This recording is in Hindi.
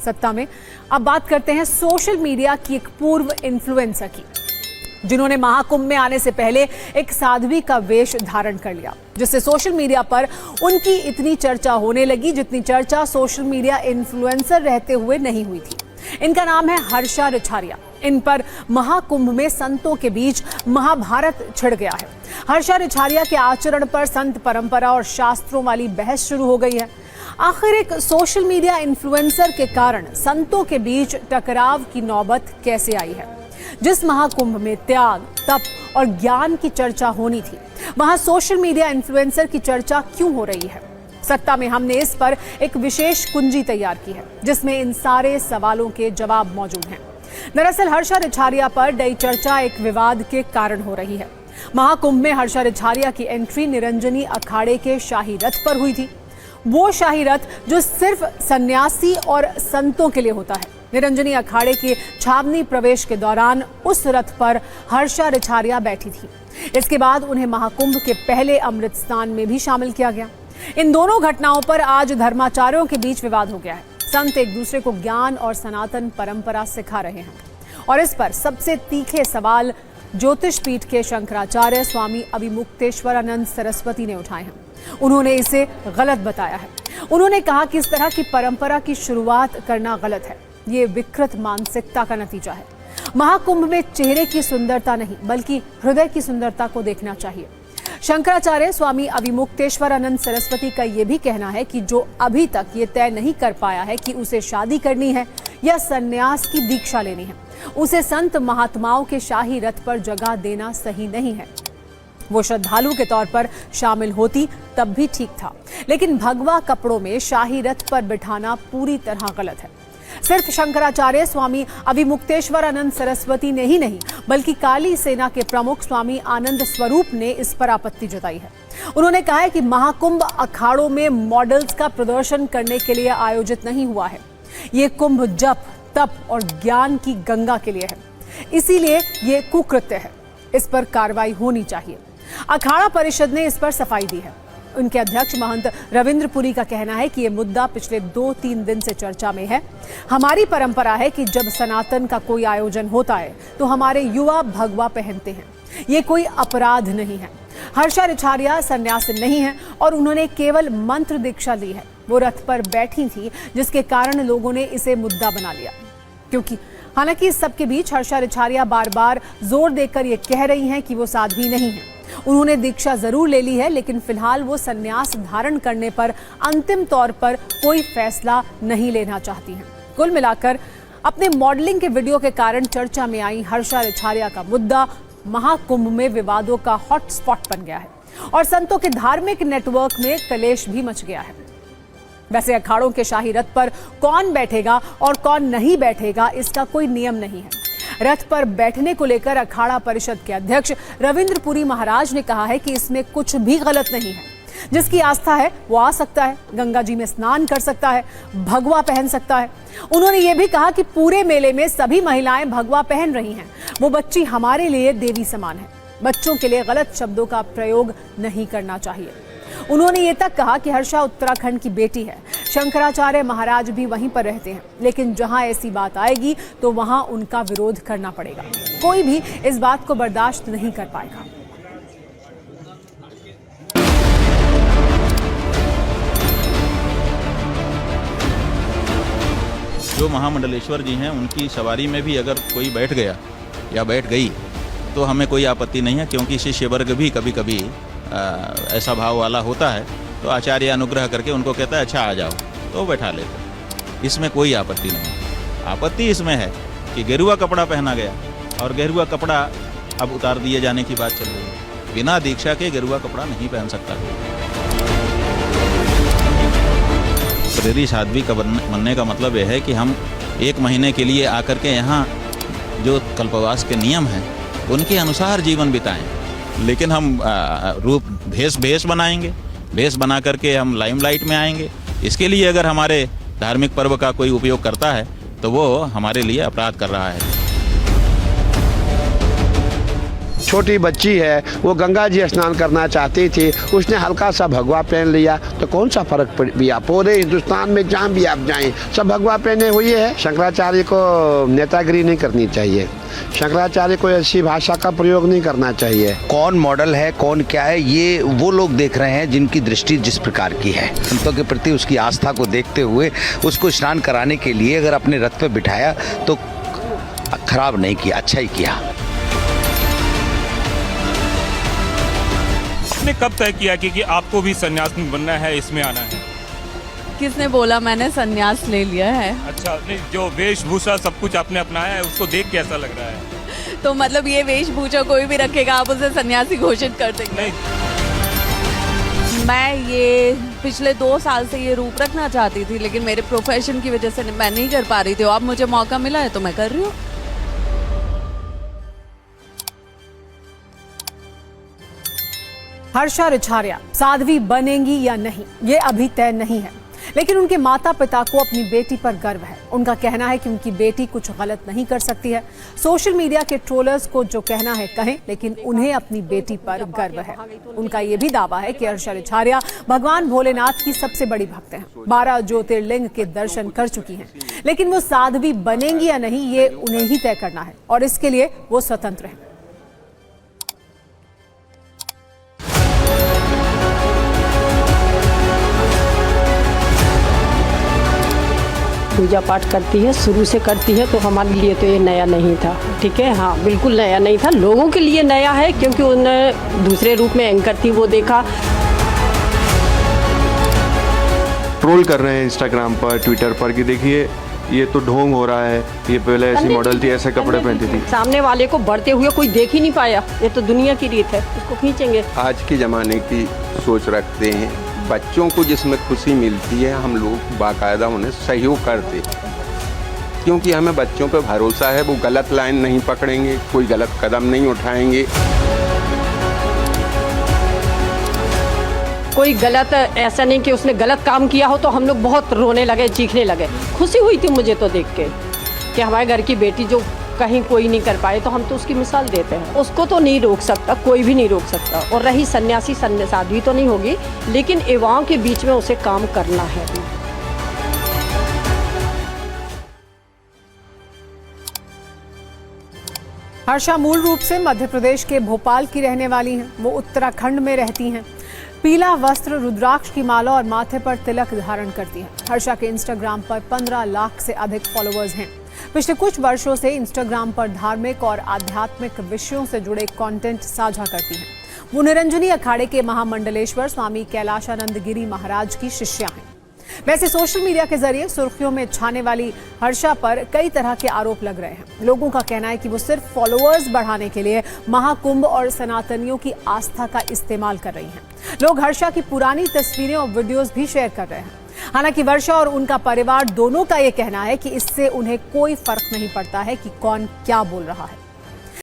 सत्ता में। अब बात करते हैं सोशल मीडिया की एक पूर्व इन्फ्लुएंसर की, जिन्होंने महाकुंभ में आने से पहले एक साध्वी का वेश धारण कर लिया, जिससे सोशल मीडिया पर उनकी इतनी चर्चा होने लगी जितनी चर्चा सोशल मीडिया इन्फ्लुएंसर रहते हुए नहीं हुई थी। इनका नाम है हर्षा रिछारिया। इन पर महाकुंभ में संतों के बीच महाभारत छिड़ गया है। हर्षा रिछारिया के आचरण पर संत परंपरा और शास्त्रों वाली बहस शुरू हो गई है। आखिर एक सोशल मीडिया इन्फ्लुएंसर के कारण संतों के बीच टकराव की नौबत कैसे आई है? जिस महाकुंभ में त्याग, तप और ज्ञान की चर्चा होनी थी, वहां सोशल मीडिया इन्फ्लुएंसर की चर्चा क्यों हो रही है? सत्ता में हमने इस पर एक विशेष कुंजी तैयार की है, जिसमें इन सारे सवालों के जवाब मौजूद हैं। दरअसल हर्षा रिछारिया पर नई चर्चा एक विवाद के कारण हो रही है। महाकुंभ में हर्षा रिछारिया की एंट्री निरंजनी अखाड़े के शाही रथ पर हुई थी। वो शाही रथ जो सिर्फ सन्यासी और संतों के लिए होता है। निरंजनी अखाड़े के छावनी प्रवेश के दौरान उस रथ पर हर्षा रिछारिया बैठी थी। इसके बाद उन्हें महाकुंभ के पहले अमृत स्नान में भी शामिल किया गया। इन दोनों घटनाओं पर आज धर्माचार्यों के बीच विवाद हो गया है। संत एक दूसरे को ज्ञान और सनातन परंपरा सिखा रहे हैं, और इस पर सबसे तीखे सवाल ज्योतिष पीठ के शंकराचार्य स्वामी अविमुक्तेश्वरानंद सरस्वती ने उठाए हैं। उन्होंने इसे गलत बताया है। उन्होंने कहा कि इस तरह की परंपरा की शुरुआत करना गलत है। ये विकृत मानसिकता का नतीजा है। महाकुंभ में चेहरे की सुंदरता नहीं, बल्कि हृदय की सुंदरता को देखना चाहिए। शंकराचार्य स्वामी अविमुक्तेश्वरानंद सरस्वती का यह भी कहना है कि जो अभी तक ये तय नहीं कर पाया है कि उसे शादी करनी है या सन्यास की दीक्षा लेनी है, उसे संत महात्माओं के शाही रथ पर जगह देना सही नहीं है। वो श्रद्धालु के तौर पर शामिल होती तब भी ठीक था, लेकिन भगवा कपड़ों में शाही रथ पर बिठाना पूरी तरह गलत है। सिर्फ शंकराचार्य स्वामी अविमुक्तेश्वरानंद सरस्वती ने ही नहीं, बल्कि काली सेना के प्रमुख स्वामी आनंद स्वरूप ने इस पर आपत्ति जताई है। उन्होंने कहा है कि महाकुंभ अखाड़ों में मॉडल्स का प्रदर्शन करने के लिए आयोजित नहीं हुआ है। ये कुंभ जप, तप और ज्ञान की गंगा के लिए है, इसीलिए ये कुकृत्य है। इस पर कार्रवाई होनी चाहिए। अखाड़ा परिषद ने इस पर सफाई दी है। उनके अध्यक्ष महंत रविंद्र पुरी का कहना है कि यह मुद्दा पिछले 2-3 दिन से चर्चा में है। हमारी परंपरा है कि जब सनातन का कोई आयोजन होता है तो हमारे युवा भगवा पहनते हैं। ये कोई अपराध नहीं है। हर्षा रिछारिया सन्यासी नहीं है और उन्होंने केवल मंत्र दीक्षा ली है। वो रथ पर बैठी थी, जिसके कारण लोगों ने इसे मुद्दा बना लिया। क्योंकि हालांकि इस सबके बीच हर्षा रिछारिया बार बार जोर देकर ये कह रही हैं कि वो साध्वी नहीं है। उन्होंने दीक्षा जरूर ले ली है, लेकिन फिलहाल वो सन्यास धारण करने पर अंतिम तौर पर कोई फैसला नहीं लेना चाहती हैं। कुल मिलाकर अपने मॉडलिंग के वीडियो के कारण चर्चा में आई हर्षा रिछारिया का मुद्दा महाकुंभ में विवादों का हॉटस्पॉट बन गया है और संतों के धार्मिक नेटवर्क में कलेश भी मच गया है। वैसे अखाड़ों के शाही रथ पर कौन बैठेगा और कौन नहीं बैठेगा, इसका कोई नियम नहीं है। रथ पर बैठने को लेकर अखाड़ा परिषद के अध्यक्ष रविंद्र पुरी महाराज ने कहा है कि इसमें कुछ भी गलत नहीं है। जिसकी आस्था है वो आ सकता है, गंगा जी में स्नान कर सकता है, भगवा पहन सकता है। उन्होंने ये भी कहा कि पूरे मेले में सभी महिलाएं भगवा पहन रही हैं। वो बच्ची हमारे लिए देवी समान है। बच्चों के लिए गलत शब्दों का प्रयोग नहीं करना चाहिए। उन्होंने ये तक कहा कि हर्षा उत्तराखंड की बेटी है। शंकराचार्य महाराज भी वहीं पर रहते हैं, लेकिन जहां ऐसी बात आएगी तो वहां उनका विरोध करना पड़ेगा। कोई भी इस बात को बर्दाश्त नहीं कर पाएगा। जो महामंडलेश्वर जी हैं, उनकी सवारी में भी अगर कोई बैठ गया या बैठ गई तो हमें कोई आपत्ति नहीं है, क्योंकि शिष्य वर्ग भी कभी कभी ऐसा भाव वाला होता है, तो आचार्य अनुग्रह करके उनको कहता है अच्छा आ जाओ, तो बैठा लेते। इसमें कोई आपत्ति नहीं। आपत्ति इसमें है कि गेरुआ कपड़ा पहना गया और गेरुआ कपड़ा अब उतार दिए जाने की बात चल रही है। बिना दीक्षा के गेरुआ कपड़ा नहीं पहन सकता। प्रेरी साध्वी का बनने का मतलब यह है कि हम 1 महीने के लिए आकर के यहाँ जो कल्पवास के नियम हैं उनके अनुसार जीवन बिताएं। लेकिन हम भेष बनाएंगे, भेष बना करके हम लाइमलाइट में आएंगे, इसके लिए अगर हमारे धार्मिक पर्व का कोई उपयोग करता है तो वो हमारे लिए अपराध कर रहा है। छोटी बच्ची है, वो गंगा जी स्नान करना चाहती थी, उसने हल्का सा भगवा पहन लिया तो कौन सा फर्क पड़ा? पूरे हिंदुस्तान में जहाँ भी आप जाएं सब भगवा पहने हुए है। शंकराचार्य को नेतागिरी नहीं करनी चाहिए, शंकराचार्य को ऐसी भाषा का प्रयोग नहीं करना चाहिए। कौन मॉडल है, कौन क्या है, ये वो लोग देख रहे हैं जिनकी दृष्टि जिस प्रकार की है। संतों के प्रति उसकी आस्था को देखते हुए उसको स्नान कराने के लिए अगर अपने रथ पे बिठाया तो खराब नहीं किया, अच्छा ही किया। आपने कब तय किया कि आपको भी सन्यासी बनना है, इसमें आना है? किसने बोला मैंने सन्यास ले लिया है? अच्छा, नहीं, जो वेशभूषा सब कुछ आपने अपनाया है उसको देख कैसा लग रहा है? तो मतलब ये वेशभूषा कोई भी रखेगा आप उसे सन्यासी घोषित कर देंगे? नहीं, मैं ये पिछले 2 साल से ये रूप रखना चाहती थी, लेकिन मेरे प्रोफेशन की वजह से मैं नहीं कर पा रही थी। अब मुझे मौका मिला है तो मैं कर रही हूँ। हर्षा रिछारिया साध्वी बनेंगी या नहीं, ये अभी तय नहीं है, लेकिन उनके माता पिता को अपनी बेटी पर गर्व है। उनका कहना है कि उनकी बेटी कुछ गलत नहीं कर सकती है। सोशल मीडिया के ट्रोलर्स को जो कहना है कहें, लेकिन उन्हें अपनी बेटी पर गर्व है। उनका ये भी दावा है कि हर्षा रिछारिया भगवान भोलेनाथ की सबसे बड़ी भक्त हैं, 12 ज्योतिर्लिंग के दर्शन कर चुकी हैं, लेकिन वो साध्वी बनेंगी या नहीं ये उन्हें ही तय करना है और इसके लिए वो स्वतंत्र हैं। पूजा पाठ करती है, शुरू से करती है, तो हमारे लिए तो ये नया नहीं था। ठीक है, हाँ बिल्कुल नया नहीं था। लोगों के लिए नया है क्योंकि उन्हें दूसरे रूप में एंकर थी वो देखा। ट्रोल कर रहे हैं इंस्टाग्राम पर, ट्विटर पर कि देखिए ये तो ढोंग हो रहा है, ये पहले ऐसी मॉडल थी, ऐसे कपड़े पहनती थी। सामने वाले को बढ़ते हुए कोई देख ही नहीं पाया, ये तो दुनिया की रीत है, उसको खींचेंगे। आज के ज़माने की सोच रखते हैं, बच्चों को जिसमें खुशी मिलती है हम लोग बाकायदा उन्हें सहयोग करते हैं, क्योंकि हमें बच्चों पे भरोसा है, वो गलत लाइन नहीं पकड़ेंगे, कोई गलत कदम नहीं उठाएंगे। कोई गलत ऐसा नहीं कि उसने गलत काम किया हो तो हम लोग बहुत रोने लगे, चीखने लगे। खुशी हुई थी मुझे तो देख के कि हमारे घर की बेटी जो कहीं कोई नहीं कर पाए तो हम तो उसकी मिसाल देते हैं। उसको तो नहीं रोक सकता, कोई भी नहीं रोक सकता। और रही सन्यासी साध्वी तो नहीं होगी, लेकिन युवाओं के बीच में उसे काम करना है। हर्षा मूल रूप से मध्य प्रदेश के भोपाल की रहने वाली हैं। वो उत्तराखंड में रहती हैं। पीला वस्त्र, रुद्राक्ष की माला और माथे पर तिलक धारण करती हैं। हर्षा के इंस्टाग्राम पर 15 लाख से अधिक फॉलोअर्स हैं। पिछले कुछ वर्षों से इंस्टाग्राम पर धार्मिक और आध्यात्मिक विषयों से जुड़े कंटेंट साझा करती हैं। वो निरंजनी अखाड़े के महामंडलेश्वर स्वामी कैलाशानंद गिरी महाराज की शिष्या हैं। वैसे सोशल मीडिया के जरिए सुर्खियों में छाने वाली हर्षा पर कई तरह के आरोप लग रहे हैं। लोगों का कहना है कि वो सिर्फ फॉलोअर्स बढ़ाने के लिए महाकुंभ और सनातनियों की आस्था का इस्तेमाल कर रही हैं। लोग हर्षा की पुरानी तस्वीरें और वीडियोस भी शेयर कर रहे हैं। हालांकि वर्षा और उनका परिवार दोनों का ये कहना है कि इससे उन्हें कोई फर्क नहीं पड़ता है कि कौन क्या बोल रहा है।